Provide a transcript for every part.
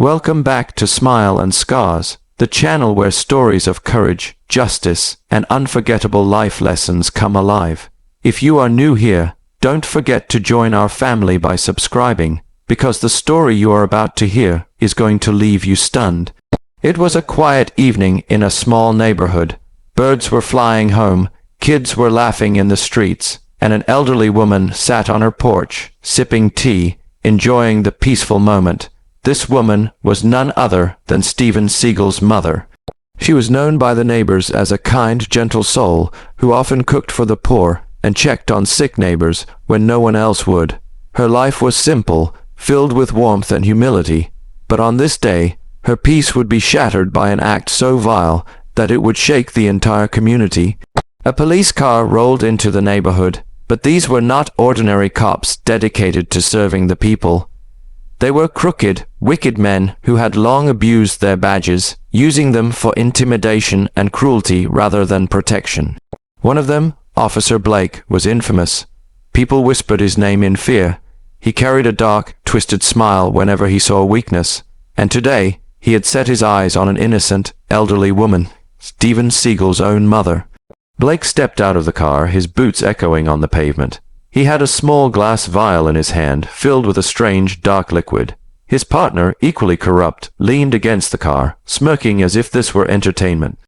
Welcome back to Smile and Scars, the channel where stories of courage, justice, and unforgettable life lessons come alive. If you are new here, don't forget to join our family by subscribing, because the story you are about to hear is going to leave you stunned. It was a quiet evening in a small neighborhood. Birds were flying home, kids were laughing in the streets, and an elderly woman sat on her porch, sipping tea, enjoying the peaceful moment. This woman was none other than Steven Seagal's mother. She was known by the neighbors as a kind, gentle soul who often cooked for the poor and checked on sick neighbors when no one else would. Her life was simple, filled with warmth and humility, but on this day, her peace would be shattered by an act so vile that it would shake the entire community. A police car rolled into the neighborhood, but these were not ordinary cops dedicated to serving the people. They were crooked, wicked men who had long abused their badges, using them for intimidation and cruelty rather than protection. One of them, Officer Blake, was infamous. People whispered his name in fear. He carried a dark, twisted smile whenever he saw weakness, and today he had set his eyes on an innocent, elderly woman, Steven Seagal's own mother. Blake stepped out of the car, his boots echoing on the pavement. He had a small glass vial in his hand, filled with a strange, dark liquid. His partner, equally corrupt, leaned against the car, smirking as if this were entertainment.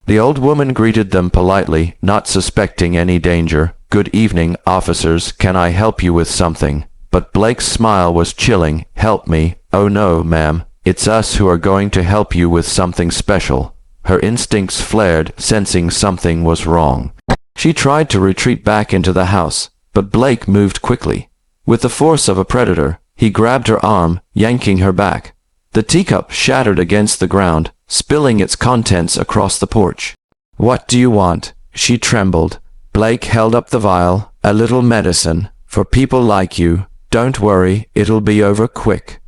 The old woman greeted them politely, not suspecting any danger. "Good evening, officers. Can I help you with something?" But Blake's smile was chilling. "Help me? Oh no, ma'am. It's us who are going to help you with something special." Her instincts flared, sensing something was wrong. She tried to retreat back into the house, but Blake moved quickly. With the force of a predator, he grabbed her arm, yanking her back. The teacup shattered against the ground, spilling its contents across the porch. "What do you want?" She trembled. Blake held up the vial. "A little medicine. For people like you. Don't worry, it'll be over quick."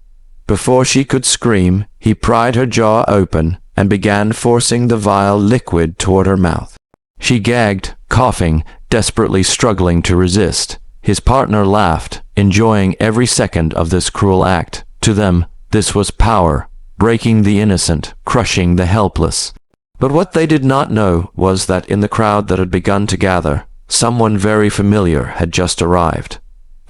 Before she could scream, he pried her jaw open and began forcing the vile liquid toward her mouth. She gagged, coughing, desperately struggling to resist. His partner laughed, enjoying every second of this cruel act. To them, this was power, breaking the innocent, crushing the helpless. But what they did not know was that in the crowd that had begun to gather, someone very familiar had just arrived.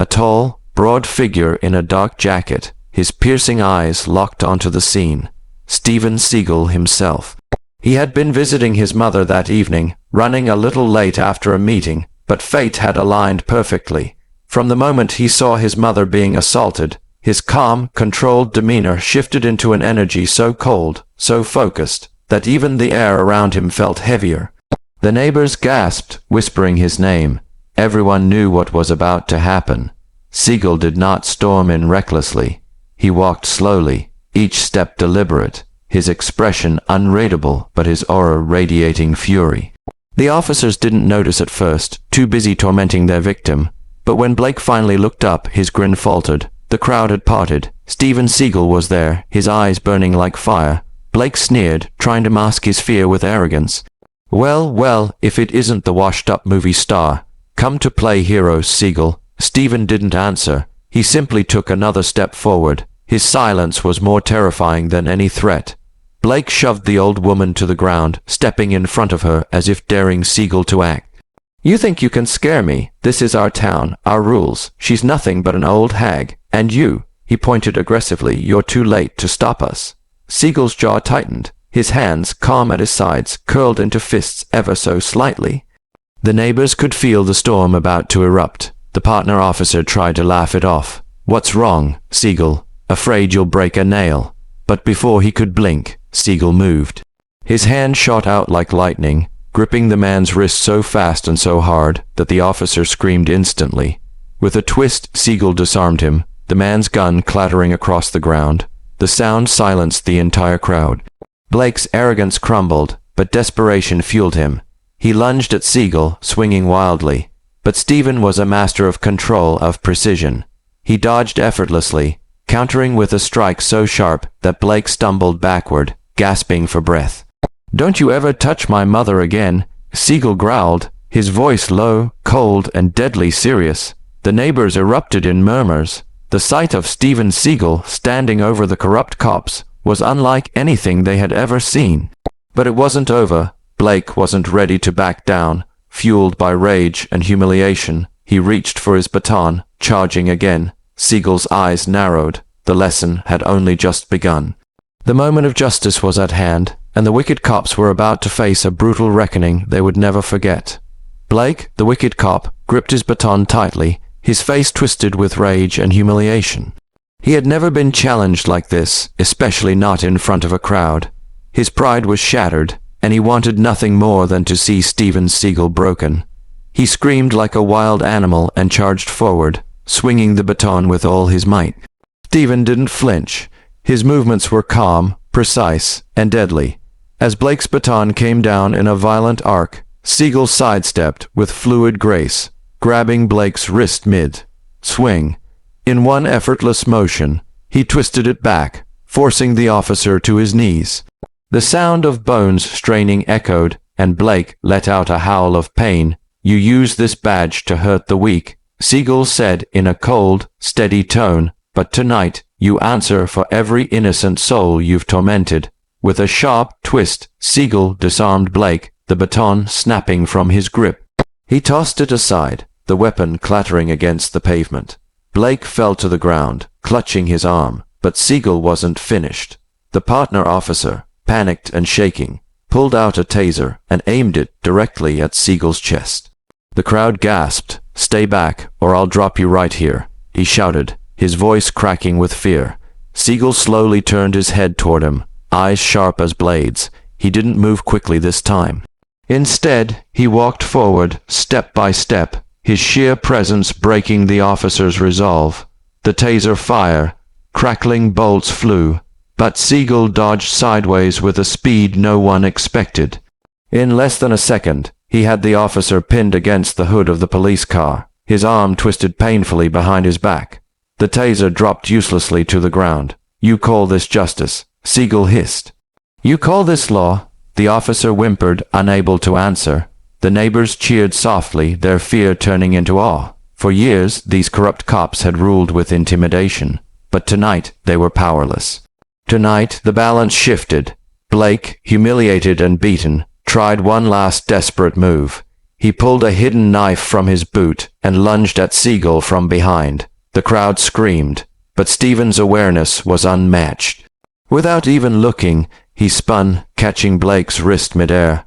A tall, broad figure in a dark jacket, his piercing eyes locked onto the scene. Steven Seagal himself. He had been visiting his mother that evening, running a little late after a meeting, but fate had aligned perfectly. From the moment he saw his mother being assaulted, his calm, controlled demeanor shifted into an energy so cold, so focused, that even the air around him felt heavier. The neighbors gasped, whispering his name. Everyone knew what was about to happen. Seagal did not storm in recklessly. He walked slowly, each step deliberate, his expression unreadable, but his aura radiating fury. The officers didn't notice at first, too busy tormenting their victim, but when Blake finally looked up, his grin faltered. The crowd had parted. Steven Seagal was there, his eyes burning like fire. Blake sneered, trying to mask his fear with arrogance. Well, if it isn't the washed-up movie star. Come to play hero, Seagal." Steven didn't answer. He simply took another step forward. His silence was more terrifying than any threat. Blake shoved the old woman to the ground, stepping in front of her as if daring Seagal to act. "You think you can scare me? This is our town, our rules. She's nothing but an old hag. And you," he pointed aggressively, "you're too late to stop us." Seagal's jaw tightened. His hands, calm at his sides, curled into fists ever so slightly. The neighbors could feel the storm about to erupt. The partner officer tried to laugh it off. "What's wrong, Seagal? Afraid you'll break a nail." But before he could blink, Seagal moved. His hand shot out like lightning, gripping the man's wrist so fast and so hard that the officer screamed instantly. With a twist, Seagal disarmed him, the man's gun clattering across the ground. The sound silenced the entire crowd. Blake's arrogance crumbled, but desperation fueled him. He lunged at Seagal, swinging wildly. But Steven was a master of control, of precision. He dodged effortlessly, countering with a strike so sharp that Blake stumbled backward, gasping for breath. "Don't you ever touch my mother again," Seagal growled, his voice low, cold, and deadly serious. The neighbors erupted in murmurs. The sight of Steven Seagal standing over the corrupt cops was unlike anything they had ever seen. But it wasn't over. Blake wasn't ready to back down. Fueled by rage and humiliation, he reached for his baton, charging again. Seagal's eyes narrowed. The lesson had only just begun. The moment of justice was at hand, and the wicked cops were about to face a brutal reckoning they would never forget. Blake, the wicked cop, gripped his baton tightly, his face twisted with rage and humiliation. He had never been challenged like this, especially not in front of a crowd. His pride was shattered, and he wanted nothing more than to see Steven Seagal broken. He screamed like a wild animal and charged forward, swinging the baton with all his might. Steven didn't flinch. His movements were calm, precise, and deadly. As Blake's baton came down in a violent arc, Seagal sidestepped with fluid grace, grabbing Blake's wrist mid-swing. In one effortless motion, he twisted it back, forcing the officer to his knees. The sound of bones straining echoed, and Blake let out a howl of pain. "You use this badge to hurt the weak," Seagal said in a cold, steady tone, "but tonight you answer for every innocent soul you've tormented." With a sharp twist, Seagal disarmed Blake, the baton snapping from his grip. He tossed it aside, the weapon clattering against the pavement. Blake fell to the ground, clutching his arm, but Seagal wasn't finished. The partner officer, panicked and shaking, pulled out a taser and aimed it directly at Seagal's chest. The crowd gasped. "Stay back, or I'll drop you right here," he shouted, his voice cracking with fear. Seagal slowly turned his head toward him, eyes sharp as blades. He didn't move quickly this time. Instead, he walked forward, step by step, his sheer presence breaking the officer's resolve. The taser fire, crackling bolts flew, but Seagal dodged sideways with a speed no one expected. In less than a second, he had the officer pinned against the hood of the police car, his arm twisted painfully behind his back. The taser dropped uselessly to the ground. "You call this justice?" Seagal hissed. "You call this law?" The officer whimpered, unable to answer. The neighbors cheered softly, their fear turning into awe. For years, these corrupt cops had ruled with intimidation, but tonight they were powerless. Tonight, the balance shifted. Blake, humiliated and beaten, tried one last desperate move. He pulled a hidden knife from his boot and lunged at Seagal from behind. The crowd screamed, but Steven's awareness was unmatched. Without even looking, he spun, catching Blake's wrist midair.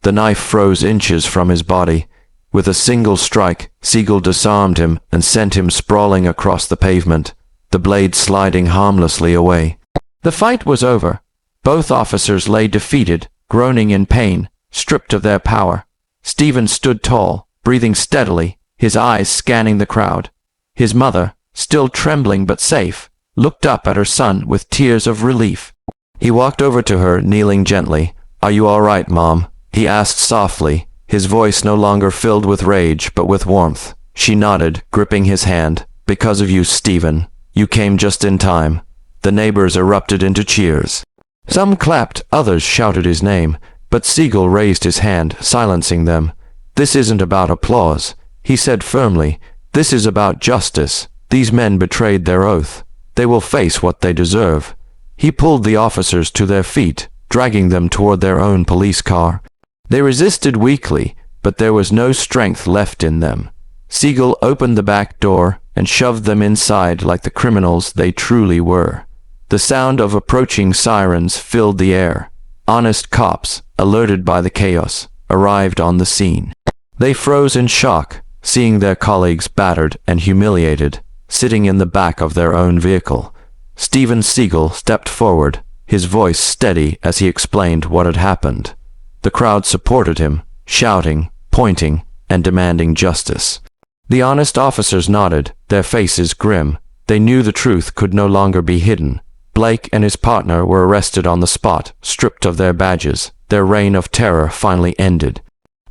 The knife froze inches from his body. With a single strike, Seagal disarmed him and sent him sprawling across the pavement, the blade sliding harmlessly away. The fight was over. Both officers lay defeated, groaning in pain, stripped of their power. Steven stood tall, breathing steadily, his eyes scanning the crowd. His mother, still trembling but safe, looked up at her son with tears of relief. He walked over to her, kneeling gently. "Are you all right, Mom?" he asked softly, his voice no longer filled with rage but with warmth. She nodded, gripping his hand. "Because of you, Steven. You came just in time." The neighbors erupted into cheers. Some clapped, others shouted his name, but Seagal raised his hand, silencing them. "This isn't about applause," he said firmly. "This is about justice. These men betrayed their oath. They will face what they deserve." He pulled the officers to their feet, dragging them toward their own police car. They resisted weakly, but there was no strength left in them. Seagal opened the back door and shoved them inside like the criminals they truly were. The sound of approaching sirens filled the air. Honest cops, alerted by the chaos, arrived on the scene. They froze in shock, seeing their colleagues battered and humiliated, sitting in the back of their own vehicle. Steven Seagal stepped forward, his voice steady as he explained what had happened. The crowd supported him, shouting, pointing, and demanding justice. The honest officers nodded, their faces grim. They knew the truth could no longer be hidden. Blake and his partner were arrested on the spot, stripped of their badges. Their reign of terror finally ended.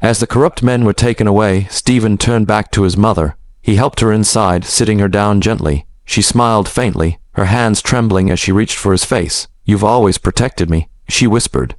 As the corrupt men were taken away, Steven turned back to his mother. He helped her inside, sitting her down gently. She smiled faintly, her hands trembling as she reached for his face. "You've always protected me," she whispered.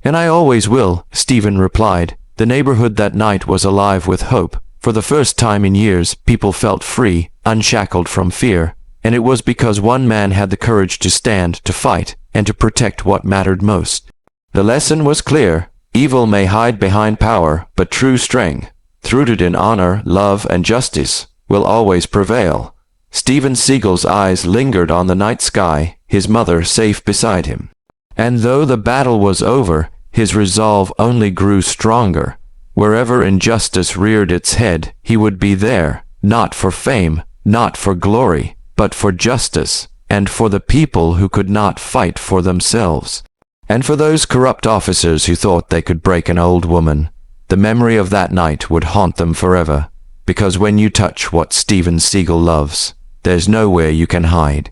"And I always will," Steven replied. The neighborhood that night was alive with hope. For the first time in years, people felt free, unshackled from fear. And it was because one man had the courage to stand, to fight, and to protect what mattered most. The lesson was clear. Evil may hide behind power, but true strength, rooted in honor, love, and justice, will always prevail. Steven Seagal's eyes lingered on the night sky, his mother safe beside him. And though the battle was over, his resolve only grew stronger. Wherever injustice reared its head, he would be there, not for fame, not for glory, but for justice, and for the people who could not fight for themselves. And for those corrupt officers who thought they could break an old woman, the memory of that night would haunt them forever, because when you touch what Steven Seagal loves, there's nowhere you can hide.